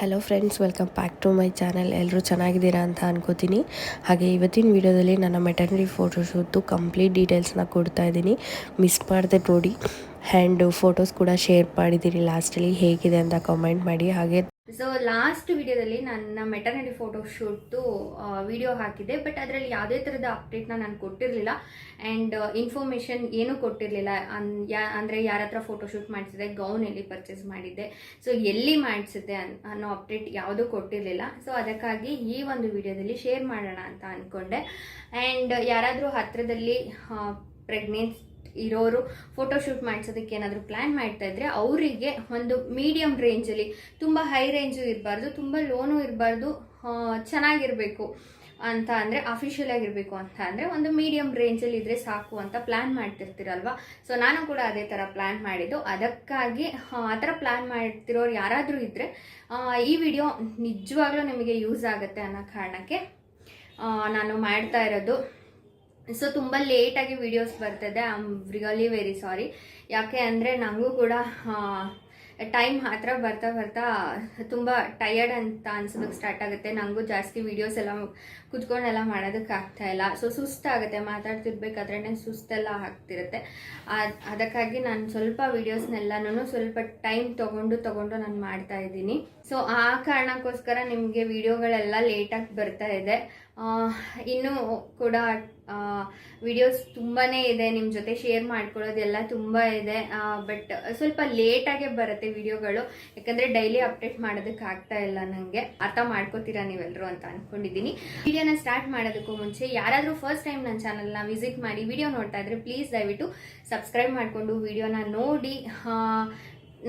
Hello friends, welcome back to my channel. ಎಲ್ಲರೂ ಚೆನ್ನಾಗಿದ್ದೀರಾ ಅಂತ ಅನ್ಕೋತೀನಿ. ಹಾಗೆ ಇವತ್ತಿನ ವಿಡಿಯೋದಲ್ಲಿ ನನ್ನ ಮೆಟರ್ನಿಟಿ ಫೋಟೋಶೂಟ್ದು ಕಂಪ್ಲೀಟ್ ಡೀಟೇಲ್ಸ್ನ ಕೊಡ್ತಾ ಇದ್ದೀನಿ. ಮಿಸ್ ಮಾಡದೆ ನೋಡಿ. ಆ್ಯಂಡ್ ಫೋಟೋಸ್ ಕೂಡ ಶೇರ್ ಮಾಡಿದ್ದೀನಿ ಲಾಸ್ಟಲ್ಲಿ. ಹೇಗಿದೆ ಅಂತ ಕಾಮೆಂಟ್ ಮಾಡಿ. ಹಾಗೆ ಸೊ ಲಾಸ್ಟ್ ವಿಡಿಯೋದಲ್ಲಿ ನನ್ನ ಮೆಟರ್ನಿಟಿ ಫೋಟೋ ಶೂಟ್ದು ವಿಡಿಯೋ ಹಾಕಿದೆ, ಬಟ್ ಅದರಲ್ಲಿ ಯಾವುದೇ ಥರದ ಅಪ್ಡೇಟ್ನ ನಾನು ಕೊಟ್ಟಿರಲಿಲ್ಲ ಆ್ಯಂಡ್ ಇನ್ಫಾರ್ಮೇಷನ್ ಏನೂ ಕೊಟ್ಟಿರಲಿಲ್ಲ. ಅಂದರೆ ಯಾರ ಹತ್ರ ಫೋಟೋ ಶೂಟ್ ಮಾಡಿಸಿದೆ, ಗೌನ್ ಎಲ್ಲಿ ಪರ್ಚೇಸ್ ಮಾಡಿದ್ದೆ, ಸೊ ಎಲ್ಲಿ ಮಾಡಿಸಿದ್ದೆ ಅನ್ನೋ ಅಪ್ಡೇಟ್ ಯಾವುದೂ ಕೊಟ್ಟಿರಲಿಲ್ಲ. ಸೊ ಅದಕ್ಕಾಗಿ ಈ ಒಂದು ವಿಡಿಯೋದಲ್ಲಿ ಶೇರ್ ಮಾಡೋಣ ಅಂತ ಅಂದ್ಕೊಂಡೆ. ಆ್ಯಂಡ್ ಯಾರಾದರೂ ಹತ್ತಿರದಲ್ಲಿ ಪ್ರೆಗ್ನೆನ್ಸ್ ಇರೋರು ಫೋಟೋಶೂಟ್ ಮಾಡಿಸೋದಕ್ಕೆ ಏನಾದರೂ ಪ್ಲ್ಯಾನ್ ಮಾಡ್ತಾ ಇದ್ರೆ ಅವರಿಗೆ ಒಂದು ಮೀಡಿಯಮ್ ರೇಂಜಲ್ಲಿ, ತುಂಬ ಹೈ ರೇಂಜು ಇರಬಾರ್ದು, ತುಂಬ ಲೋನು ಇರಬಾರ್ದು, ಚೆನ್ನಾಗಿರಬೇಕು ಅಂತ ಅಂದರೆ ಅಫಿಷಿಯಲ್ ಆಗಿರಬೇಕು ಅಂತ ಅಂದರೆ ಒಂದು ಮೀಡಿಯಮ್ ರೇಂಜಲ್ಲಿ ಇದ್ದರೆ ಸಾಕು ಅಂತ ಪ್ಲ್ಯಾನ್ ಮಾಡ್ತಿರ್ತೀರಲ್ವ. ಸೊ ನಾನು ಕೂಡ ಅದೇ ಥರ ಪ್ಲ್ಯಾನ್ ಮಾಡಿದ್ದು. ಅದಕ್ಕಾಗಿ ಆ ಥರ ಪ್ಲ್ಯಾನ್ ಮಾಡ್ತಿರೋರು ಯಾರಾದರೂ ಇದ್ದರೆ ಈ ವಿಡಿಯೋ ನಿಜವಾಗ್ಲೂ ನಿಮಗೆ ಯೂಸ್ ಆಗುತ್ತೆ ಅನ್ನೋ ಕಾರಣಕ್ಕೆ ನಾನು ಮಾಡ್ತಾ ಇರೋದು. ಸೊ ತುಂಬ ಲೇಟಾಗಿ ವಿಡಿಯೋಸ್ ಬರ್ತಿದೆ. I am really very sorry. ಯಾಕೆ ಅಂದರೆ ನನಗೂ ಕೂಡ ಟೈಮ್ ಹತ್ರ ಬರ್ತಾ ಬರ್ತಾ ತುಂಬ ಟಯರ್ಡ್ ಅಂತ ಅನ್ಸೋದಕ್ಕೆ ಸ್ಟಾರ್ಟ್ ಆಗುತ್ತೆ. ನನಗೂ ಜಾಸ್ತಿ ವೀಡಿಯೋಸ್ ಎಲ್ಲ ಕುತ್ಕೊಂಡೆಲ್ಲ ಮಾಡೋದಕ್ಕೆ ಆಗ್ತಾಯಿಲ್ಲ. ಸೊ ಸುಸ್ತಾಗುತ್ತೆ, ಮಾತಾಡ್ತಿರ್ಬೇಕಾದ್ರೇ ಸುಸ್ತೆಲ್ಲ ಆಗ್ತಿರುತ್ತೆ. ಅದಕ್ಕಾಗಿ ನಾನು ಸ್ವಲ್ಪ ವೀಡಿಯೋಸ್ನೆಲ್ಲನೂ ಸ್ವಲ್ಪ ಟೈಮ್ ತೊಗೊಂಡು ನಾನು ಮಾಡ್ತಾ ಇದ್ದೀನಿ. ಸೊ ಆ ಕಾರಣಕ್ಕೋಸ್ಕರ ನಿಮಗೆ ವಿಡಿಯೋಗಳೆಲ್ಲ ಲೇಟಾಗಿ ಬರ್ತಾ ಇದೆ. ಇನ್ನೂ ಕೂಡ ವಿಡಿಯೋಸ್ ತುಂಬಾ ಇದೆ, ನಿಮ್ಮ ಜೊತೆ ಶೇರ್ ಮಾಡ್ಕೊಳ್ಳೋದೆಲ್ಲ ತುಂಬ ಇದೆ. ಬಟ್ ಸ್ವಲ್ಪ ಲೇಟಾಗೆ ಬರುತ್ತೆ ವಿಡಿಯೋಗಳು, ಯಾಕಂದರೆ ಡೈಲಿ ಅಪ್ಡೇಟ್ ಮಾಡೋದಕ್ಕೆ ಆಗ್ತಾ ಇಲ್ಲ. ನನಗೆ ಅರ್ಥ ಮಾಡ್ಕೋತೀರಾ ನೀವೆಲ್ಲರೂ ಅಂತ ಅಂದ್ಕೊಂಡಿದ್ದೀನಿ. ವಿಡಿಯೋನ ಸ್ಟಾರ್ಟ್ ಮಾಡೋದಕ್ಕೂ ಮುಂಚೆ ಯಾರಾದರೂ ಫಸ್ಟ್ ಟೈಮ್ ನನ್ನ ಚಾನಲ್ನ ವಿಸಿಟ್ ಮಾಡಿ ವಿಡಿಯೋ ನೋಡ್ತಾ ಇದ್ರೆ ಪ್ಲೀಸ್ ದಯವಿಟ್ಟು ಸಬ್ಸ್ಕ್ರೈಬ್ ಮಾಡಿಕೊಂಡು ವಿಡಿಯೋನ ನೋಡಿ.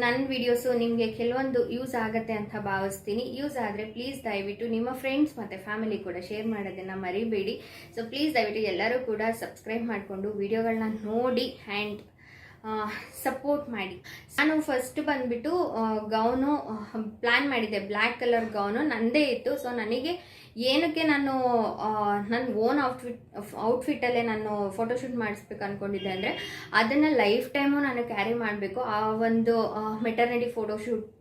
ನನ್ನ ವಿಡಿಯೋಸು ನಿಮಗೆ ಕೆಲವೊಂದು ಯೂಸ್ ಆಗುತ್ತೆ ಅಂತ ಭಾವಿಸ್ತೀನಿ. ಯೂಸ್ ಆದರೆ ಪ್ಲೀಸ್ ದಯವಿಟ್ಟು ನಿಮ್ಮ ಫ್ರೆಂಡ್ಸ್ ಮತ್ತು ಫ್ಯಾಮಿಲಿ ಕೂಡ ಶೇರ್ ಮಾಡೋದನ್ನು ಮರಿಬೇಡಿ. ಸೊ ಪ್ಲೀಸ್ ದಯವಿಟ್ಟು ಎಲ್ಲರೂ ಕೂಡ ಸಬ್ಸ್ಕ್ರೈಬ್ ಮಾಡಿಕೊಂಡು ವಿಡಿಯೋಗಳನ್ನ ನೋಡಿ ಆ್ಯಂಡ್ ಸಪೋರ್ಟ್ ಮಾಡಿ. ನಾನು ಫಸ್ಟ್ ಬಂದುಬಿಟ್ಟು ಗೌನು ಪ್ಲ್ಯಾನ್ ಮಾಡಿದ್ದೆ. ಬ್ಲ್ಯಾಕ್ ಕಲರ್ ಗೌನು ನನ್ನದೇ ಇತ್ತು. ಸೊ ನನಗೆ ಏನಕ್ಕೆ ನಾನು ನನ್ನ ಓನ್ ಔಟ್ಫಿಟ್ಟಲ್ಲೇ ನಾನು ಫೋಟೋಶೂಟ್ ಮಾಡಿಸ್ಬೇಕು ಅಂದ್ಕೊಂಡಿದ್ದೆ ಅಂದರೆ ಅದನ್ನು ಲೈಫ್ ಟೈಮು ನಾನು ಕ್ಯಾರಿ ಮಾಡಬೇಕು. ಆ ಒಂದು ಮೆಟರ್ನಿಟಿ ಫೋಟೋಶೂಟ್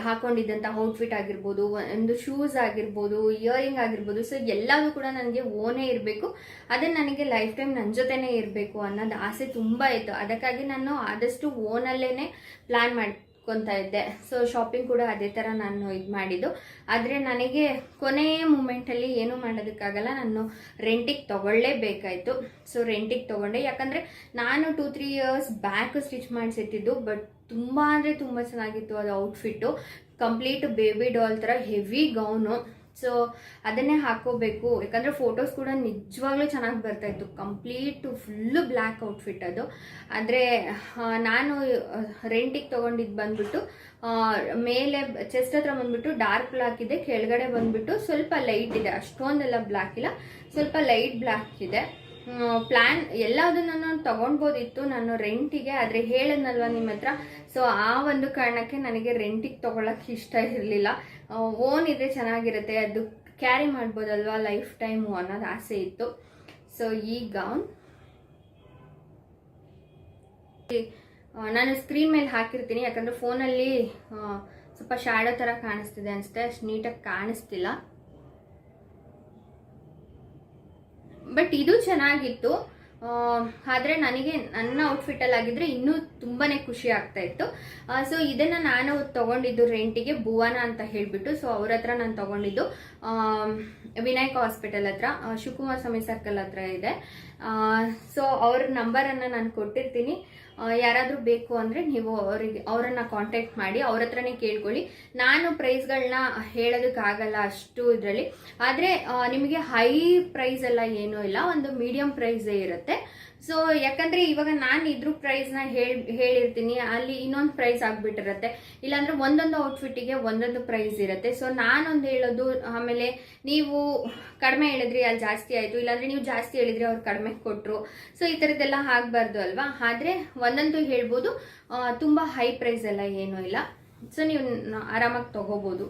ಹಾಕೊಂಡಿದ್ದಂಥ ಔಟ್ಫಿಟ್ ಆಗಿರ್ಬೋದು, ಒಂದು ಶೂಸ್ ಆಗಿರ್ಬೋದು, ಇಯರಿಂಗ್ ಆಗಿರ್ಬೋದು, ಸೊ ಎಲ್ಲವೂ ಕೂಡ ನನಗೆ ಓನೇ ಇರಬೇಕು. ಅದನ್ನು ನನಗೆ ಲೈಫ್ ಟೈಮ್ ನನ್ನ ಜೊತೆನೇ ಇರಬೇಕು ಅನ್ನೋದು ಆಸೆ ತುಂಬ ಇತ್ತು. ಅದಕ್ಕಾಗಿ ನಾನು ಆದಷ್ಟು ಓನಲ್ಲೇ ಪ್ಲ್ಯಾನ್ ಮಾಡ್ಕೊತಾ ಇದ್ದೆ. ಸೊ ಶಾಪಿಂಗ್ ಕೂಡ ಅದೇ ಥರ ನಾನು ಇದು ಮಾಡಿದ್ದು. ಆದರೆ ನನಗೆ ಕೊನೆಯ ಮೂಮೆಂಟಲ್ಲಿ ಏನೂ ಮಾಡೋದಕ್ಕಾಗಲ್ಲ, ನಾನು ರೆಂಟಿಗೆ ತೊಗೊಳ್ಳೇಬೇಕಾಯಿತು. ಸೊ ರೆಂಟಿಗೆ ತೊಗೊಂಡೆ. ಯಾಕಂದರೆ ನಾನು 2-3 ಇಯರ್ಸ್ ಬ್ಯಾಕ್ ಸ್ಟಿಚ್ ಮಾಡಿಸಿಟ್ಟಿದ್ದು. ಬಟ್ ತುಂಬ ಅಂದರೆ ತುಂಬ ಚೆನ್ನಾಗಿತ್ತು ಅದು ಔಟ್ಫಿಟ್ಟು. ಕಂಪ್ಲೀಟ್ ಬೇಬಿ ಡಾಲ್ ಥರ ಹೆವಿ ಗೌನು. ಸೊ ಅದನ್ನೇ ಹಾಕೋಬೇಕು, ಯಾಕಂದರೆ ಫೋಟೋಸ್ ಕೂಡ ನಿಜವಾಗ್ಲೂ ಚೆನ್ನಾಗಿ ಬರ್ತಾಯಿತ್ತು. ಕಂಪ್ಲೀಟು ಫುಲ್ಲು ಬ್ಲ್ಯಾಕ್ ಔಟ್ಫಿಟ್ ಅದು. ಆದರೆ ನಾನು ರೆಂಟಿಗೆ ತೊಗೊಂಡಿದ್ದು ಬಂದುಬಿಟ್ಟು ಮೇಲೆ ಚೆಸ್ಟ್ ಹತ್ರ ಬಂದುಬಿಟ್ಟು ಡಾರ್ಕ್ ಬ್ಲ್ಯಾಕ್ ಇದೆ, ಕೆಳಗಡೆ ಬಂದುಬಿಟ್ಟು ಸ್ವಲ್ಪ ಲೈಟ್ ಇದೆ. ಅಷ್ಟೊಂದೆಲ್ಲ ಬ್ಲ್ಯಾಕ್ ಇಲ್ಲ, ಸ್ವಲ್ಪ ಲೈಟ್ ಬ್ಲ್ಯಾಕ್ ಇದೆ. ಪ್ಲ್ಯಾನ್ ಎಲ್ಲದನ್ನು ನಾನು ತೊಗೊಳ್ಬೋದಿತ್ತು ನಾನು ರೆಂಟಿಗೆ, ಆದರೆ ಹೇಳಿದ್ನಲ್ವ ನಿಮ್ಮ ಹತ್ರ. ಸೊ ಆ ಒಂದು ಕಾರಣಕ್ಕೆ ನನಗೆ ರೆಂಟಿಗೆ ತೊಗೊಳಕ್ಕೆ ಇಷ್ಟ ಇರಲಿಲ್ಲ. ಓನ್ ಇದ್ರೆ ಚೆನ್ನಾಗಿರುತ್ತೆ, ಅದು ಕ್ಯಾರಿ ಮಾಡ್ಬೋದಲ್ವ ಲೈಫ್ ಟೈಮು ಅನ್ನೋದು ಆಸೆ ಇತ್ತು. ಸೊ ಈ ಗೌನ್ ನಾನು ಸ್ಕ್ರೀನ್ ಮೇಲೆ ಹಾಕಿರ್ತೀನಿ, ಯಾಕಂದರೆ ಫೋನಲ್ಲಿ ಸ್ವಲ್ಪ ಶ್ಯಾಡೋ ಥರ ಕಾಣಿಸ್ತಿದೆ ಅನಿಸುತ್ತೆ, ಅಷ್ಟು ನೀಟಾಗಿ ಕಾಣಿಸ್ತಿಲ್ಲ. ಬಟ್ ಇದು ಚೆನ್ನಾಗಿತ್ತು. ಆದರೆ ನನಗೆ ನನ್ನ ಔಟ್ಫಿಟ್ಟಲ್ಲಿ ಆಗಿದ್ರೆ ಇನ್ನೂ ತುಂಬಾ ಖುಷಿ ಆಗ್ತಾ ಇತ್ತು. ಸೊ ಇದನ್ನು ನಾನು ತೊಗೊಂಡಿದ್ದು ರೆಂಟಿಗೆ ಭುವನ ಅಂತ ಹೇಳಿಬಿಟ್ಟು. ಸೊ ಅವ್ರ ಹತ್ರ ನಾನು ತೊಗೊಂಡಿದ್ದು ವಿನಾಯಕ ಹಾಸ್ಪಿಟಲ್ ಹತ್ರ, ಶಿವಕುಮಾರ ಸ್ವಾಮಿ ಸರ್ಕಲ್ ಹತ್ರ ಇದೆ. ಸೊ ಅವ್ರ ನಂಬರನ್ನು ನಾನು ಕೊಟ್ಟಿರ್ತೀನಿ. ಯಾರಾದರೂ ಬೇಕು ಅಂದರೆ ನೀವು ಅವರನ್ನು ಕಾಂಟ್ಯಾಕ್ಟ್ ಮಾಡಿ, ಅವ್ರ ಹತ್ರನೇ ಕೇಳ್ಕೊಳ್ಳಿ. ನಾನು ಪ್ರೈಸ್ಗಳನ್ನ ಹೇಳೋದಕ್ಕಾಗಲ್ಲ ಅಷ್ಟು ಇದರಲ್ಲಿ. ಆದರೆ ನಿಮಗೆ ಹೈ ಪ್ರೈಸ್ ಎಲ್ಲ ಏನೂ ಇಲ್ಲ, ಒಂದು ಮೀಡಿಯಮ್ ಪ್ರೈಸೇ ಇರುತ್ತೆ. ಸೊ ಯಾಕಂದರೆ ಇವಾಗ ನಾನು ಇದ್ರ ಪ್ರೈಸ್ನ ಹೇಳಿರ್ತೀನಿ, ಅಲ್ಲಿ ಇನ್ನೊಂದು ಪ್ರೈಸ್ ಆಗಿಬಿಟ್ಟಿರುತ್ತೆ. ಇಲ್ಲಾಂದರೆ ಒಂದೊಂದು ಔಟ್ಫಿಟ್ಟಿಗೆ ಒಂದೊಂದು ಪ್ರೈಸ್ ಇರುತ್ತೆ. ಸೊ ನಾನೊಂದು ಹೇಳೋದು, ಆಮೇಲೆ ನೀವು ಕಡಿಮೆ ಹೇಳಿದ್ರಿ ಅಲ್ಲಿ ಜಾಸ್ತಿ ಆಯಿತು, ಇಲ್ಲಾಂದರೆ ನೀವು ಜಾಸ್ತಿ ಹೇಳಿದ್ರಿ ಅವ್ರು ಕಡಿಮೆ ಕೊಟ್ಟರು. ಸೊ ಈ ಥರದ್ದೆಲ್ಲ ಆಗಬಾರ್ದು ಅಲ್ವಾ. ಆದರೆ ಒಂದಂತೂ ಹೇಳ್ಬೋದು, ತುಂಬ ಹೈ ಪ್ರೈಸ್ ಎಲ್ಲ ಏನೂ ಇಲ್ಲ. ಸೊ ನೀವು ಆರಾಮಾಗಿ ತೊಗೋಬೋದು.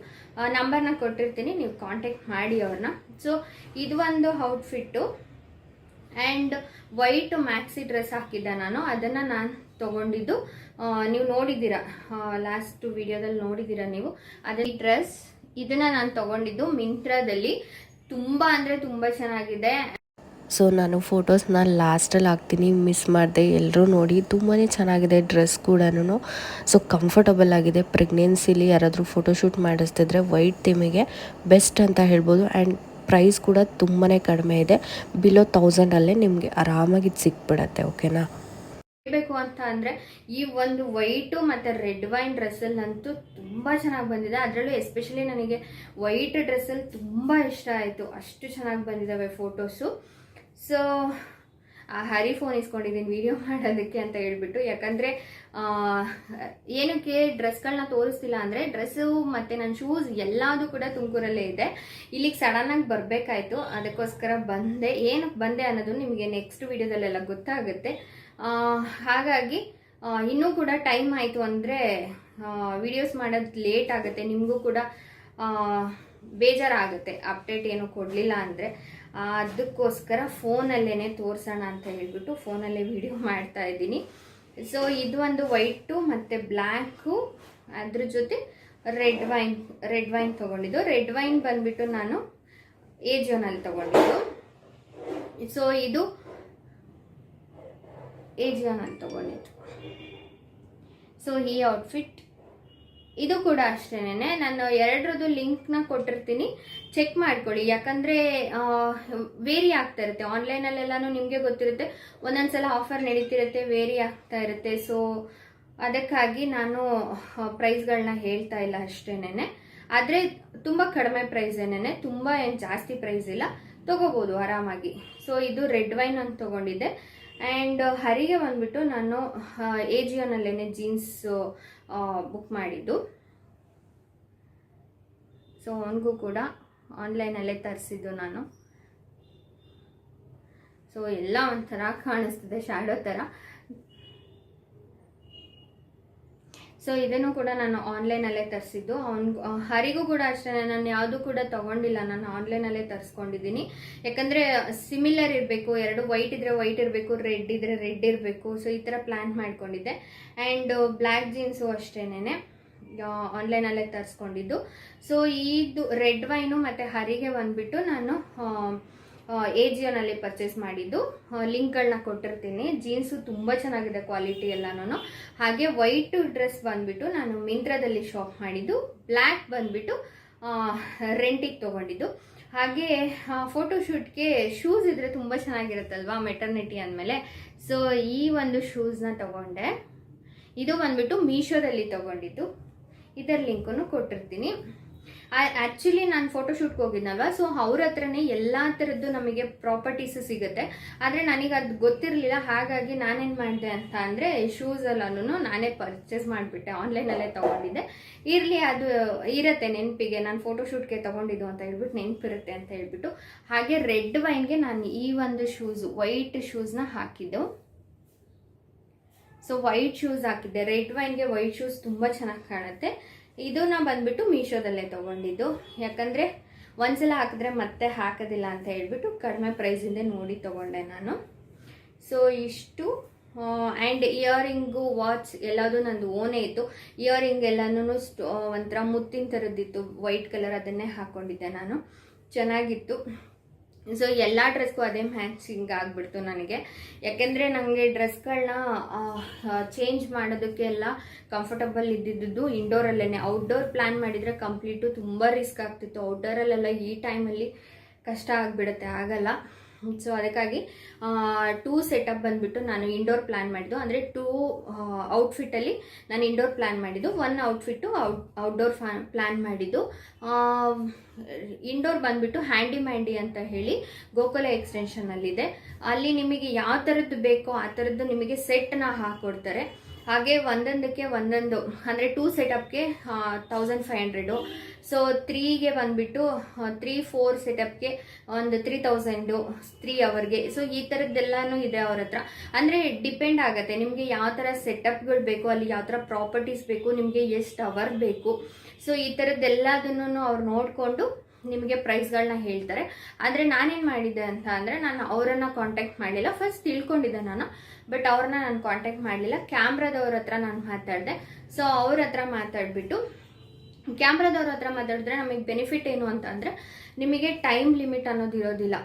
ನಂಬರ್ನ ಕೊಟ್ಟಿರ್ತೀನಿ, ನೀವು ಕಾಂಟ್ಯಾಕ್ಟ್ ಮಾಡಿ ಅವ್ರನ್ನ. ಸೊ ಇದು ಒಂದು outfit. And white maxi dress ಹಾಕಿದ್ದೆ ನಾನು, ಅದನ್ನು ನಾನು ತೊಗೊಂಡಿದ್ದು. ನೀವು ನೋಡಿದ್ದೀರಾ, ಲಾಸ್ಟ್ ವಿಡಿಯೋದಲ್ಲಿ ನೋಡಿದ್ದೀರಾ ನೀವು. ಅದೇ ಈ ಡ್ರೆಸ್ ಇದನ್ನು ನಾನು ತೊಗೊಂಡಿದ್ದು ಮಿಂತ್ರಾದಲ್ಲಿ. ತುಂಬ ಅಂದರೆ ತುಂಬ ಚೆನ್ನಾಗಿದೆ. ಸೊ ನಾನು ಫೋಟೋಸ್ನ ಲಾಸ್ಟಲ್ಲಿ ಹಾಕ್ತೀನಿ, ಮಿಸ್ ಮಾಡಿದೆ. ಎಲ್ಲರೂ ನೋಡಿ, ತುಂಬಾ ಚೆನ್ನಾಗಿದೆ ಡ್ರೆಸ್ ಕೂಡ. ಸೊ ಕಂಫರ್ಟಬಲ್ ಆಗಿದೆ. ಪ್ರೆಗ್ನೆನ್ಸಿಲಿ ಯಾರಾದರೂ ಫೋಟೋಶೂಟ್ ಮಾಡಿಸ್ತಿದ್ರೆ ವೈಟ್ ಥೀಮಿಗೆ ಬೆಸ್ಟ್ ಅಂತ ಹೇಳ್ಬೋದು. ಆ್ಯಂಡ್ ಪ್ರೈಸ್ ಕೂಡ ತುಂಬಾ ಕಡಿಮೆ ಇದೆ. ಬಿಲೋ 1000 ನಿಮಗೆ ಆರಾಮಾಗಿ ಇದು ಸಿಕ್ಬಿಡತ್ತೆ. ಓಕೆನಾ? ಬೇಕು ಅಂತ ಅಂದರೆ ಈ ಒಂದು ವೈಟು ಮತ್ತು ರೆಡ್ ವೈನ್ ಡ್ರೆಸ್ಸಲ್ಲಂತೂ ತುಂಬ ಚೆನ್ನಾಗಿ ಬಂದಿದೆ. ಅದರಲ್ಲೂ ಎಸ್ಪೆಷಲಿ ನನಗೆ ವೈಟ್ ಡ್ರೆಸ್ಸಲ್ಲಿ ತುಂಬ ಇಷ್ಟ ಆಯಿತು. ಅಷ್ಟು ಚೆನ್ನಾಗಿ ಬಂದಿದ್ದಾವೆ ಫೋಟೋಸು. ಸೊ ಹರಿ ಫೋನ್ ಇಸ್ಕೊಂಡಿದ್ದೀನಿ ವಿಡಿಯೋ ಮಾಡೋದಕ್ಕೆ ಅಂತ ಹೇಳ್ಬಿಟ್ಟು. ಯಾಕಂದರೆ ಏನಕ್ಕೆ ಡ್ರೆಸ್ಗಳನ್ನ ತೋರಿಸ್ತಿಲ್ಲ ಅಂದರೆ, ಡ್ರೆಸ್ಸು ಮತ್ತು ನನ್ನ ಶೂಸ್ ಎಲ್ಲದೂ ಕೂಡ ತುಮಕೂರಲ್ಲೇ ಇದೆ. ಇಲ್ಲಿಗೆ ಸಡನ್ನಾಗಿ ಬರಬೇಕಾಯ್ತು, ಅದಕ್ಕೋಸ್ಕರ ಬಂದೆ. ಏನಕ್ಕೆ ಬಂದೆ ಅನ್ನೋದು ನಿಮಗೆ ನೆಕ್ಸ್ಟ್ ವಿಡಿಯೋದಲ್ಲೆಲ್ಲ ಗೊತ್ತಾಗುತ್ತೆ. ಹಾಗಾಗಿ ಇನ್ನೂ ಕೂಡ ಟೈಮ್ ಆಯಿತು ಅಂದರೆ ವಿಡಿಯೋಸ್ ಮಾಡೋದು ಲೇಟ್ ಆಗುತ್ತೆ, ನಿಮಗೂ ಕೂಡ ಬೇಜಾರಾಗುತ್ತೆ ಅಪ್ಡೇಟ್ ಏನು ಕೊಡಲಿಲ್ಲ ಅಂದರೆ. ಅದಕ್ಕೋಸ್ಕರ ಫೋನಲ್ಲೇ ತೋರಿಸೋಣ ಅಂತ ಹೇಳ್ಬಿಟ್ಟು ಫೋನಲ್ಲೇ ವಿಡಿಯೋ ಮಾಡ್ತಾ ಇದ್ದೀನಿ. ಸೊ ಇದು ಒಂದು ವೈಟು ಮತ್ತು ಬ್ಲ್ಯಾಕು, ಅದ್ರ ಜೊತೆ ರೆಡ್ ವೈನ್ ತೊಗೊಂಡಿದ್ದು. ರೆಡ್ ವೈನ್ ಬಂದುಬಿಟ್ಟು ನಾನು ಏಜಿಯೋನಲ್ಲಿ ತೊಗೊಂಡಿದ್ದು. ಸೊ ಇದು ಏಜಿಯೋನಲ್ಲಿ ತೊಗೊಂಡಿದ್ದು. ಸೊ ಈ ಔಟ್ಫಿಟ್ ಇದು ಕೂಡ ಅಷ್ಟೇನೆ. ನಾನು ಎರಡರದ್ದು ಲಿಂಕ್ನ ಕೊಟ್ಟಿರ್ತೀನಿ, ಚೆಕ್ ಮಾಡ್ಕೊಳ್ಳಿ. ಯಾಕಂದರೆ ವೇರಿ ಆಗ್ತಾ ಇರುತ್ತೆ ಆನ್ಲೈನಲ್ಲೆಲ್ಲನೂ, ನಿಮಗೆ ಗೊತ್ತಿರುತ್ತೆ. ಒಂದೊಂದು ಸಲ ಆಫರ್ ನಡೀತಿರುತ್ತೆ, ವೇರಿ ಆಗ್ತಾ ಇರುತ್ತೆ. ಸೊ ಅದಕ್ಕಾಗಿ ನಾನು ಪ್ರೈಸ್ಗಳನ್ನ ಹೇಳ್ತಾ ಇಲ್ಲ ಅಷ್ಟೇನೆ. ಆದರೆ ತುಂಬ ಕಡಿಮೆ ಪ್ರೈಸೇನೆ, ತುಂಬ ಏನು ಜಾಸ್ತಿ ಪ್ರೈಸ್ ಇಲ್ಲ, ತೊಗೋಬೋದು ಆರಾಮಾಗಿ. ಸೊ ಇದು ರೆಡ್ ವೈನ್ ಅಂತ ತೊಗೊಂಡಿದ್ದೆ. ಆ್ಯಂಡ್ ಹರಿಗೆ ಬಂದುಬಿಟ್ಟು ನಾನು ಏಜಿಯೋನಲ್ಲೇ ಜೀನ್ಸ್ ಬುಕ್ ಮಾಡಿದ್ದು. ಸೊ ಅವನಿಗೂ ಕೂಡ ಆನ್ಲೈನಲ್ಲೇ ತರಿಸಿದ್ದು ನಾನು. ಸೊ ಎಲ್ಲ ಒಂಥರ ಕಾಣಿಸ್ತಿದೆ, ಶಾಡೋ ಥರ. ಸೊ ಇದನ್ನು ಕೂಡ ನಾನು ಆನ್ಲೈನಲ್ಲೇ ತರಿಸಿದ್ದು. ಹರಿಗೂ ಕೂಡ ಅಷ್ಟೇ, ನಾನು ಯಾವುದೂ ಕೂಡ ತೊಗೊಂಡಿಲ್ಲ, ನಾನು ಆನ್ಲೈನಲ್ಲೇ ತರಿಸ್ಕೊಂಡಿದ್ದೀನಿ. ಯಾಕಂದರೆ ಸಿಮಿಲರ್ ಇರಬೇಕು, ಎರಡು ವೈಟ್ ಇದ್ದರೆ ವೈಟ್ ಇರಬೇಕು, ರೆಡ್ ಇದ್ದರೆ ರೆಡ್ ಇರಬೇಕು. ಸೊ ಈ ಥರ ಪ್ಲ್ಯಾನ್ ಮಾಡ್ಕೊಂಡಿದ್ದೆ. ಆ್ಯಂಡ್ ಬ್ಲ್ಯಾಕ್ ಜೀನ್ಸು ಅಷ್ಟೇನೆ ಆನ್ಲೈನಲ್ಲೇ ತರಿಸ್ಕೊಂಡಿದ್ದು. ಸೊ ಇದು ರೆಡ್ ವೈನು ಮತ್ತು ಹರಿಗೆ ಬಂದುಬಿಟ್ಟು ನಾನು ಏಜಿಯೋನಲ್ಲಿ ಪರ್ಚೇಸ್ ಮಾಡಿದ್ದು. ಲಿಂಕ್ಗಳನ್ನ ಕೊಟ್ಟಿರ್ತೀನಿ. ಜೀನ್ಸು ತುಂಬ ಚೆನ್ನಾಗಿದೆ ಕ್ವಾಲಿಟಿ ಎಲ್ಲನೂ. ಹಾಗೆ ವೈಟ್ ಡ್ರೆಸ್ ಬಂದುಬಿಟ್ಟು ನಾನು ಮಿಂತ್ರಾದಲ್ಲಿ ಶಾಪ್ ಮಾಡಿದ್ದು. ಬ್ಲ್ಯಾಕ್ ಬಂದುಬಿಟ್ಟು ರೆಂಟಿಗೆ ತೊಗೊಂಡಿದ್ದು. ಹಾಗೆ ಫೋಟೋಶೂಟ್ಗೆ ಶೂಸ್ ಇದ್ದರೆ ತುಂಬ ಚೆನ್ನಾಗಿರುತ್ತಲ್ವಾ ಮೆಟರ್ನಿಟಿ ಅಂದಮೇಲೆ. ಸೊ ಈ ಒಂದು ಶೂಸ್ನ ತೊಗೊಂಡೆ. ಇದು ಬಂದುಬಿಟ್ಟು ಮೀಶೋದಲ್ಲಿ ತೊಗೊಂಡಿದ್ದು. ಇದರ ಲಿಂಕನ್ನು ಕೊಟ್ಟಿರ್ತೀನಿ. ಆ್ಯಕ್ಚುಲಿ ನಾನು ಫೋಟೋಶೂಟ್ಗೆ ಹೋಗಿದ್ನಲ್ವ, ಸೊ ಅವ್ರ ಹತ್ರನೇ ಎಲ್ಲ ಥರದ್ದು ನಮಗೆ ಪ್ರಾಪರ್ಟೀಸು ಸಿಗುತ್ತೆ. ಆದರೆ ನನಗೆ ಅದು ಗೊತ್ತಿರಲಿಲ್ಲ. ಹಾಗಾಗಿ ನಾನೇನು ಮಾಡಿದೆ ಅಂತ ಅಂದರೆ ಶೂಸೆಲ್ಲನೂ ನಾನೇ ಪರ್ಚೇಸ್ ಮಾಡಿಬಿಟ್ಟೆ, ಆನ್ಲೈನಲ್ಲೇ ತೊಗೊಂಡಿದ್ದೆ. ಇರಲಿ, ಅದು ಇರುತ್ತೆ ನೆನಪಿಗೆ, ನಾನು ಫೋಟೋಶೂಟ್ಗೆ ತೊಗೊಂಡಿದ್ದು ಅಂತ ಹೇಳ್ಬಿಟ್ಟು ನೆನಪಿರುತ್ತೆ ಅಂತ ಹೇಳ್ಬಿಟ್ಟು. ಹಾಗೆ ರೆಡ್ ವೈನ್ಗೆ ನಾನು ಈ ಒಂದು ಶೂಸು ವೈಟ್ ಶೂಸ್ನ ಹಾಕಿದ್ದು. ಸೊ ವೈಟ್ ಶೂಸ್ ಹಾಕಿದ್ದೆ. ರೆಡ್ ವೈನ್ಗೆ ವೈಟ್ ಶೂಸ್ ತುಂಬ ಚೆನ್ನಾಗಿ ಕಾಣುತ್ತೆ. ಇದನ್ನ ಬಂದುಬಿಟ್ಟು ಮೀಶೋದಲ್ಲೇ ತೊಗೊಂಡಿದ್ದು. ಯಾಕಂದರೆ ಒಂದ್ಸಲ ಹಾಕಿದ್ರೆ ಮತ್ತೆ ಹಾಕೋದಿಲ್ಲ ಅಂತ ಹೇಳ್ಬಿಟ್ಟು ಕಡಿಮೆ ಪ್ರೈಸಿಂದ ನೋಡಿ ತೊಗೊಂಡೆ ನಾನು. ಸೊ ಇಷ್ಟು. ಆ್ಯಂಡ್ ಇಯರಿಂಗು, ವಾಚ್ ಎಲ್ಲದೂ ನಂದು ಓನೇ ಇತ್ತು. ಇಯರಿಂಗ್ ಎಲ್ಲನೂ ಒಂಥರ ಮುತ್ತಿನ ಥರದ್ದಿತ್ತು, ವೈಟ್ ಕಲರ್, ಅದನ್ನೇ ಹಾಕ್ಕೊಂಡಿದ್ದೆ ನಾನು. ಚೆನ್ನಾಗಿತ್ತು. ಸೊ ಎಲ್ಲ ಡ್ರೆಸ್ಗೂ ಅದೇ ಮ್ಯಾಚಿಂಗ್ ಆಗಿಬಿಡ್ತು ನನಗೆ. ಯಾಕೆಂದರೆ ನನಗೆ ಡ್ರೆಸ್ಗಳನ್ನ ಚೇಂಜ್ ಮಾಡೋದಕ್ಕೆ ಎಲ್ಲ ಕಂಫರ್ಟಬಲ್ ಇದ್ದಿದ್ದು ಇಂಡೋರಲ್ಲೇ. ಔಟ್ಡೋರ್ ಪ್ಲ್ಯಾನ್ ಮಾಡಿದರೆ ಕಂಪ್ಲೀಟು ತುಂಬ ರಿಸ್ಕ್ ಆಗ್ತಿತ್ತು. ಔಟ್ಡೋರಲ್ಲೆಲ್ಲ ಈ ಟೈಮಲ್ಲಿ ಕಷ್ಟ ಆಗಿಬಿಡುತ್ತೆ, ಆಗಲ್ಲ. ಸೊ ಅದಕ್ಕಾಗಿ 2 ಸೆಟಪ್ ಬಂದುಬಿಟ್ಟು ನಾನು ಇಂಡೋರ್ ಪ್ಲ್ಯಾನ್ ಮಾಡಿದ್ದು. ಅಂದರೆ 2 ಔಟ್ಫಿಟ್ಟಲ್ಲಿ ನಾನು ಇಂಡೋರ್ ಪ್ಲ್ಯಾನ್ ಮಾಡಿದ್ದು. 1 ಔಟ್ಫಿಟ್ಟು ಔಟ್ಡೋರ್ ಪ್ಲ್ಯಾನ್ ಮಾಡಿದ್ದು. ಇಂಡೋರ್ ಬಂದುಬಿಟ್ಟು ಹ್ಯಾಂಡಿ ಮ್ಯಾಂಡಿ ಅಂತ ಹೇಳಿ ಗೋಕುಲ ಎಕ್ಸ್ಟೆನ್ಷನಲ್ಲಿದೆ. ಅಲ್ಲಿ ನಿಮಗೆ ಯಾವ ಥರದ್ದು ಬೇಕೋ ಆ ಥರದ್ದು ನಿಮಗೆ ಸೆಟ್ನ ಹಾಕ್ಕೊಡ್ತಾರೆ. ಹಾಗೆ ಒಂದೊಂದಕ್ಕೆ ಒಂದೊಂದು, ಅಂದರೆ 2 ಸೆಟಪ್ಗೆ 1500. ಸೊ 3ಗೆ ಬಂದುಬಿಟ್ಟು 3-4 ಸೆಟಪ್ಗೆ ಒಂದು 3000, 3 ಅವರ್ಗೆ. ಸೊ ಈ ಥರದ್ದೆಲ್ಲನೂ ಇದೆ ಅವ್ರ ಹತ್ರ. ಅಂದರೆ ಡಿಪೆಂಡ್ ಆಗುತ್ತೆ ನಿಮಗೆ ಯಾವ ಥರ ಸೆಟಪ್ಗಳು ಬೇಕು, ಅಲ್ಲಿ ಯಾವ ಥರ ಪ್ರಾಪರ್ಟೀಸ್ ಬೇಕು, ನಿಮಗೆ ಎಷ್ಟು ಅವರ್ ಬೇಕು. ಸೊ ಈ ಥರದ್ದೆಲ್ಲದನ್ನು ಅವ್ರು ನೋಡಿಕೊಂಡು ನಿಮಗೆ ಪ್ರೈಸ್ಗಳನ್ನ ಹೇಳ್ತಾರೆ. ಆದರೆ ನಾನೇನು ಮಾಡಿದ್ದೆ ಅಂತ ಅಂದರೆ ನಾನು ಅವರನ್ನು ಕಾಂಟ್ಯಾಕ್ಟ್ ಮಾಡಲಿಲ್ಲ. ಫಸ್ಟ್ ತಿಳ್ಕೊಂಡಿದ್ದೆ ನಾನು, ಬಟ್ ಅವ್ರನ್ನ ನಾನು ಕಾಂಟ್ಯಾಕ್ಟ್ ಮಾಡಲಿಲ್ಲ. ಕ್ಯಾಮ್ರಾದವ್ರ ಹತ್ರ ನಾನು ಮಾತಾಡಿದೆ. ಸೊ ಅವ್ರ ಹತ್ರ ಮಾತಾಡಿಬಿಟ್ಟು, ಕ್ಯಾಮ್ರಾದವ್ರ ಹತ್ರ ಮಾತಾಡಿದ್ರೆ ನಮಗೆ ಬೆನಿಫಿಟ್ ಏನು ಅಂತ ಅಂದರೆ ನಿಮಗೆ ಟೈಮ್ ಲಿಮಿಟ್ ಅನ್ನೋದು ಇರೋದಿಲ್ಲ.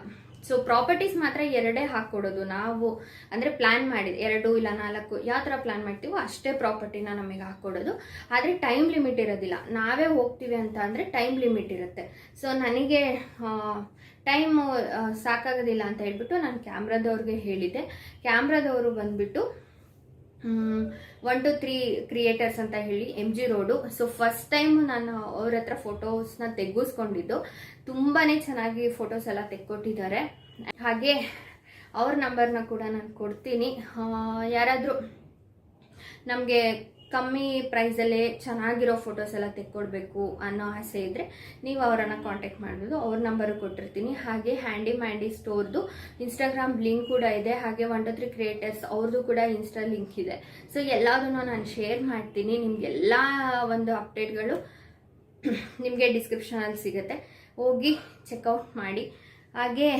ಸೊ ಪ್ರಾಪರ್ಟೀಸ್ ಮಾತ್ರ 2 ಹಾಕ್ಕೊಡೋದು ನಾವು, ಅಂದರೆ ಪ್ಲ್ಯಾನ್ ಮಾಡಿದ್ದು 2 ಇಲ್ಲ 4 ಯಾವ ಥರ ಪ್ಲ್ಯಾನ್ ಮಾಡ್ತೀವೋ ಅಷ್ಟೇ ಪ್ರಾಪರ್ಟಿನ ನಮಗೆ ಹಾಕ್ಕೊಡೋದು. ಆದರೆ ಟೈಮ್ ಲಿಮಿಟ್ ಇರೋದಿಲ್ಲ. ನಾವೇ ಹೋಗ್ತೀವಿ ಅಂತ ಅಂದರೆ ಟೈಮ್ ಲಿಮಿಟ್ ಇರುತ್ತೆ. ಸೊ ನನಗೆ ಟೈಮು ಸಾಕಾಗೋದಿಲ್ಲ ಅಂತ ಹೇಳ್ಬಿಟ್ಟು ನಾನು ಕ್ಯಾಮ್ರಾದವ್ರಿಗೆ ಹೇಳಿದ್ದೆ. ಕ್ಯಾಮ್ರಾದವರು ಬಂದುಬಿಟ್ಟು 1 to 3 ಕ್ರಿಯೇಟರ್ಸ್ ಅಂತ ಹೇಳಿ MG road. So first time ನಾನು ಅವ್ರ ಹತ್ರ ಫೋಟೋಸ್ನ ತೆಗೆಸ್ಕೊಂಡಿದ್ದು. ತುಂಬಾ ಚೆನ್ನಾಗಿ ಫೋಟೋಸ್ ಎಲ್ಲ ತೆಕ್ಕೊಟ್ಟಿದ್ದಾರೆ. ಹಾಗೆ ಅವ್ರ ನಂಬರ್ನ ಕೂಡ ನಾನು ಕೊಡ್ತೀನಿ. ಯಾರಾದರೂ ನಮಗೆ ಕಮ್ಮಿ ಪ್ರೈಸಲ್ಲೇ ಚೆನ್ನಾಗಿರೋ ಫೋಟೋಸ್ ಎಲ್ಲ ತೆಕ್ಕೊಡ್ಬೇಕು ಅನ್ನೋ ಆಸೆ ಇದ್ದರೆ ನೀವು ಅವರನ್ನು ಕಾಂಟ್ಯಾಕ್ಟ್ ಮಾಡ್ಬೋದು. ಅವ್ರ ನಂಬರು ಕೊಟ್ಟಿರ್ತೀನಿ. ಹಾಗೆ ಹ್ಯಾಂಡಿ ಮ್ಯಾಂಡಿ ಸ್ಟೋರ್ದು ಇನ್ಸ್ಟಾಗ್ರಾಮ್ ಲಿಂಕ್ ಕೂಡ ಇದೆ. ಹಾಗೆ 1 to 3 ಕ್ರಿಯೇಟರ್ಸ್ ಅವ್ರದ್ದು ಕೂಡ ಇನ್ಸ್ಟಾ ಲಿಂಕ್ ಇದೆ. ಸೊ ಎಲ್ಲದನ್ನು ನಾನು ಶೇರ್ ಮಾಡ್ತೀನಿ. ನಿಮಗೆಲ್ಲ ಒಂದು ಅಪ್ಡೇಟ್ಗಳು ನಿಮಗೆ ಡಿಸ್ಕ್ರಿಪ್ಷನಲ್ಲಿ ಸಿಗುತ್ತೆ, ಹೋಗಿ ಚೆಕ್ಔಟ್ ಮಾಡಿ. ಹಾಗೆ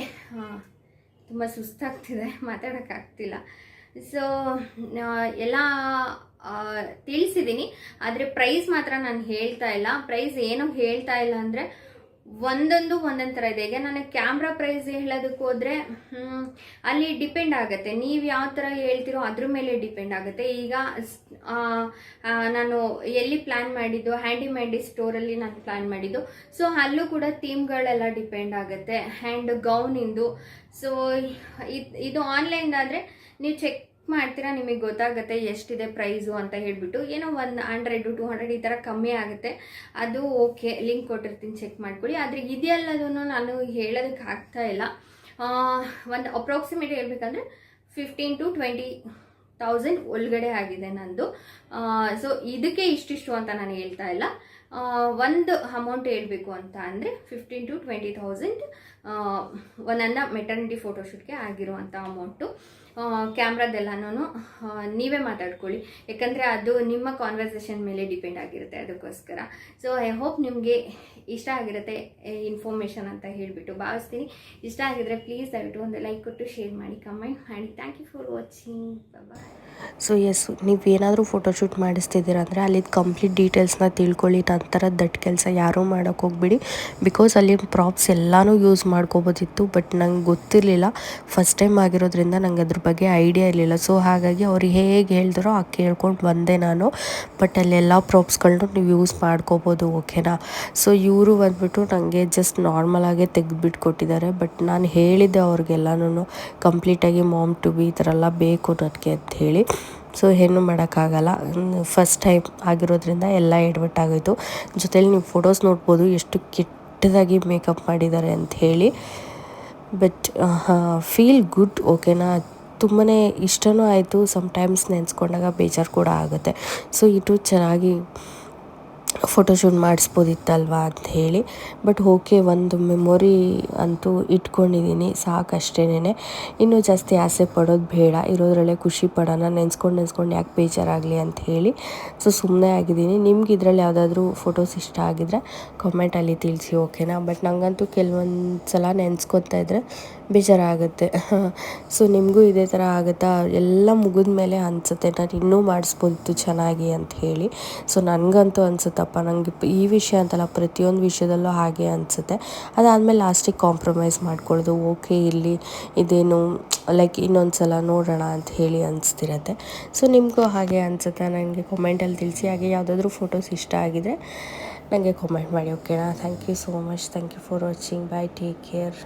ತುಂಬ ಸುಸ್ತಾಗ್ತಿದೆ, ಮಾತಾಡೋಕ್ಕಾಗ್ತಿಲ್ಲ. ಸೊ ಎಲ್ಲ ತಿಳಿಸಿದ್ದೀನಿ. ಆದರೆ ಪ್ರೈಸ್ ಮಾತ್ರ ನಾನು ಹೇಳ್ತಾ ಇಲ್ಲ. ಪ್ರೈಸ್ ಏನು ಹೇಳ್ತಾ ಇಲ್ಲ ಅಂದರೆ ಒಂದೊಂದು ಥರ ಇದೆ. ಈಗ ನನಗೆ ಕ್ಯಾಮ್ರಾ ಪ್ರೈಸ್ ಹೇಳೋದಕ್ಕೆ ಹೋದರೆ ಅಲ್ಲಿ ಡಿಪೆಂಡ್ ಆಗುತ್ತೆ, ನೀವು ಯಾವ ಥರ ಹೇಳ್ತಿರೋ ಅದ್ರ ಮೇಲೆ ಡಿಪೆಂಡ್ ಆಗುತ್ತೆ. ಈಗ ನಾನು ಎಲ್ಲಿ ಪ್ಲ್ಯಾನ್ ಮಾಡಿದ್ದು, ಹ್ಯಾಂಡಿ ಮ್ಯಾಂಡಿ ಸ್ಟೋರಲ್ಲಿ ನಾನು ಪ್ಲ್ಯಾನ್ ಮಾಡಿದ್ದು. ಸೊ ಅಲ್ಲೂ ಕೂಡ ಥೀಮ್ಗಳೆಲ್ಲ ಡಿಪೆಂಡ್ ಆಗುತ್ತೆ. ಆ್ಯಂಡ್ ಗೌನಿಂದು. ಸೊ ಇದು ಆನ್ಲೈನ್ದಾದರೆ ನೀವು ಚೆಕ್ ಮಾಡ್ತೀರಾ, ನಿಮಗೆ ಗೊತ್ತಾಗುತ್ತೆ ಎಷ್ಟಿದೆ ಪ್ರೈಸು ಅಂತ ಹೇಳ್ಬಿಟ್ಟು. ಏನೋ 100 to 200 ಈ ಥರ ಕಮ್ಮಿ ಆಗುತ್ತೆ. ಅದು ಓಕೆ, ಲಿಂಕ್ ಕೊಟ್ಟಿರ್ತೀನಿ, ಚೆಕ್ ಮಾಡ್ಕೊಳ್ಳಿ. ಆದರೆ ಇದೆಲ್ಲದನ್ನು ನಾನು ಹೇಳೋದಕ್ಕೆ ಆಗ್ತಾ ಇಲ್ಲ. ಒಂದು ಅಪ್ರಾಕ್ಸಿಮೇಟ್ ಹೇಳ್ಬೇಕಂದ್ರೆ 15 to 20,000 ಒಳಗಡೆ ಆಗಿದೆ ನಂದು. ಸೊ ಇದಕ್ಕೆ ಇಷ್ಟಿಷ್ಟು ಅಂತ ನಾನು ಹೇಳ್ತಾ ಇಲ್ಲ. ಒಂದು ಅಮೌಂಟ್ ಹೇಳಬೇಕು ಅಂತ ಅಂದರೆ 15 to 20,000 ನನ್ನ ಮೆಟರ್ನಿಟಿ ಫೋಟೋಶೂಟ್ಗೆ ಆಗಿರುವಂಥ ಅಮೌಂಟು. ಕ್ಯಾಮ್ರಾದೆಲ್ಲನೂ ನೀವೇ ಮಾತಾಡ್ಕೊಳ್ಳಿ, ಯಾಕಂದರೆ ಅದು ನಿಮ್ಮ ಕಾನ್ವರ್ಸೇಷನ್ ಮೇಲೆ ಡಿಪೆಂಡ್ ಆಗಿರುತ್ತೆ. ಅದಕ್ಕೋಸ್ಕರ ಸೊ ಐ ಹೋಪ್ ನಿಮಗೆ ಇಷ್ಟ ಆಗಿರುತ್ತೆ ಇನ್ಫಾರ್ಮೇಷನ್ ಅಂತ ಹೇಳಿಬಿಟ್ಟು ಭಾವಿಸ್ತೀನಿ. ಇಷ್ಟ ಆಗಿದ್ರೆ ಪ್ಲೀಸ್ ದಯವಿಟ್ಟು ಒಂದು ಲೈಕ್ ಕೊಟ್ಟು ಶೇರ್ ಮಾಡಿ, ಕಮೆಂಟ್ ಮಾಡಿ. Thank you for watching. Bye. So yes, ನೀವೇನಾದರೂ ಫೋಟೋಶೂಟ್ ಮಾಡಿಸ್ತಿದ್ದೀರ ಅಂದರೆ ಅಲ್ಲಿದ್ದು ಕಂಪ್ಲೀಟ್ ಡೀಟೇಲ್ಸ್ನ ತಿಳ್ಕೊಳ್ಳಿ. ನಂತರ ದಟ್ ಕೆಲಸ ಯಾರೂ ಮಾಡೋಕ್ಕೆ ಹೋಗ್ಬಿಡಿ. ಬಿಕಾಸ್ ಅಲ್ಲಿ ಪ್ರಾಪ್ಸ್ ಎಲ್ಲನೂ ಯೂಸ್ ಮಾಡ್ಕೋಬೋದಿತ್ತು, ಬಟ್ ನಂಗೆ ಗೊತ್ತಿರಲಿಲ್ಲ. ಫಸ್ಟ್ ಟೈಮ್ ಆಗಿರೋದ್ರಿಂದ ನಂಗೆ ಅದ್ರ ಬಗ್ಗೆ ಐಡಿಯಾ ಇರಲಿಲ್ಲ. ಸೊ ಹಾಗಾಗಿ ಅವ್ರು ಹೇಗೆ ಹೇಳಿದ್ರೋ ಆ ಕೇಳ್ಕೊಂಡು ಬಂದೆ ನಾನು. ಬಟ್ ಅಲ್ಲೆಲ್ಲ ಪ್ರಾಪ್ಸ್ಗಳನ್ನೂ ನೀವು ಯೂಸ್ ಮಾಡ್ಕೋಬೋದು, ಓಕೆನಾ. ಸೊ ಇವರು ಬಂದುಬಿಟ್ಟು ನನಗೆ ಜಸ್ಟ್ ನಾರ್ಮಲಾಗೆ ತೆಗೆದುಬಿಟ್ಟು ಕೊಟ್ಟಿದ್ದಾರೆ. ಬಟ್ ನಾನು ಹೇಳಿದ್ದೆ ಅವ್ರಿಗೆಲ್ಲನೂ ಕಂಪ್ಲೀಟಾಗಿ ಮಾಮ್ ಟು ಬಿ ಈ ಥರ ಎಲ್ಲ ಬೇಕು ನನಗೆ ಅಂತ ಹೇಳಿ. ಸೊ ಏನು ಮಾಡೋಕ್ಕಾಗಲ್ಲ, ಫಸ್ಟ್ ಟೈಮ್ ಆಗಿರೋದ್ರಿಂದ ಎಲ್ಲ ಎಡವಟ್ಟಾಗೋಯ್ತು. ಜೊತೆಲಿ ನೀವು ಫೋಟೋಸ್ ನೋಡ್ಬೋದು ಎಷ್ಟು ಕೆಟ್ಟದಾಗಿ ಮೇಕಪ್ ಮಾಡಿದ್ದಾರೆ ಅಂತ ಹೇಳಿ. ಬಟ್ ಫೀಲ್ ಗುಡ್, ಓಕೆನಾ. ತುಂಬಾ ಇಷ್ಟನೂ ಆಯಿತು. ಸಮ್ಟೈಮ್ಸ್ ನೆನೆಸ್ಕೊಂಡಾಗ ಬೇಜಾರು ಕೂಡ ಆಗುತ್ತೆ. ಸೊ ಇದು ಚೆನ್ನಾಗಿ ಫೋಟೋಶೂಟ್ ಮಾಡಿಸ್ಬೋದಿತ್ತಲ್ವ ಅಂತ ಹೇಳಿ. ಬಟ್ ಓಕೆ, ಒಂದು ಮೆಮೊರಿ ಅಂತೂ ಇಟ್ಕೊಂಡಿದ್ದೀನಿ, ಸಾಕಷ್ಟೇನೆ. ಇನ್ನೂ ಜಾಸ್ತಿ ಆಸೆ ಪಡೋದು ಬೇಡ, ಇರೋದ್ರಲ್ಲೇ ಖುಷಿ ಪಡೋಣ. ನೆನೆಸ್ಕೊಂಡು ಯಾಕೆ ಬೇಜಾರಾಗಲಿ ಅಂತ ಹೇಳಿ ಸೊ ಸುಮ್ಮನೆ ಆಗಿದ್ದೀನಿ. ನಿಮ್ಗೆ ಇದರಲ್ಲಿ ಯಾವುದಾದ್ರೂ ಫೋಟೋಸ್ ಇಷ್ಟ ಆಗಿದ್ರೆ ಕಾಮೆಂಟಲ್ಲಿ ತಿಳಿಸಿ, ಓಕೆನಾ. ಬಟ್ ನನಗಂತೂ ಕೆಲವೊಂದು ಸಲ ನೆನೆಸ್ಕೊತಾ ಇದ್ದರೆ ಬೇಜಾರಾಗುತ್ತೆ. ಸೊ ನಿಮಗೂ ಇದೇ ಥರ ಆಗುತ್ತಾ? ಎಲ್ಲ ಮುಗಿದ ಮೇಲೆ ಅನಿಸುತ್ತೆ ನಾನು ಇನ್ನೂ ಮಾಡಿಸ್ಬೋದಿತ್ತು ಚೆನ್ನಾಗಿ ಅಂತ ಹೇಳಿ. ಸೊ ನನಗಂತೂ ಅನಿಸುತ್ತಪ್ಪ, ನನಗೆ ಈ ವಿಷಯ ಅಂತಲ್ಲ, ಪ್ರತಿಯೊಂದು ವಿಷಯದಲ್ಲೂ ಹಾಗೆ ಅನಿಸುತ್ತೆ. ಅದಾದಮೇಲೆ ಲಾಸ್ಟಿಗೆ ಕಾಂಪ್ರಮೈಸ್ ಮಾಡ್ಕೊಳ್ಳೋದು, ಓಕೆ ಇಲ್ಲಿ ಇದೇನು ಲೈಕ್ ಇನ್ನೊಂದು ಸಲ ನೋಡೋಣ ಅಂತ ಹೇಳಿ ಅನಿಸ್ತಿರತ್ತೆ. ಸೊ ನಿಮಗೂ ಹಾಗೆ ಅನಿಸುತ್ತೆ ನನಗೆ ಕಾಮೆಂಟಲ್ಲಿ ತಿಳಿಸಿ. ಹಾಗೆ ಯಾವುದಾದ್ರೂ ಫೋಟೋಸ್ ಇಷ್ಟ ಆಗಿದರೆ ನನಗೆ ಕಾಮೆಂಟ್ ಮಾಡಿ, ಓಕೆನಾ. Thank you so much. Thank you for watching. Bye, take care.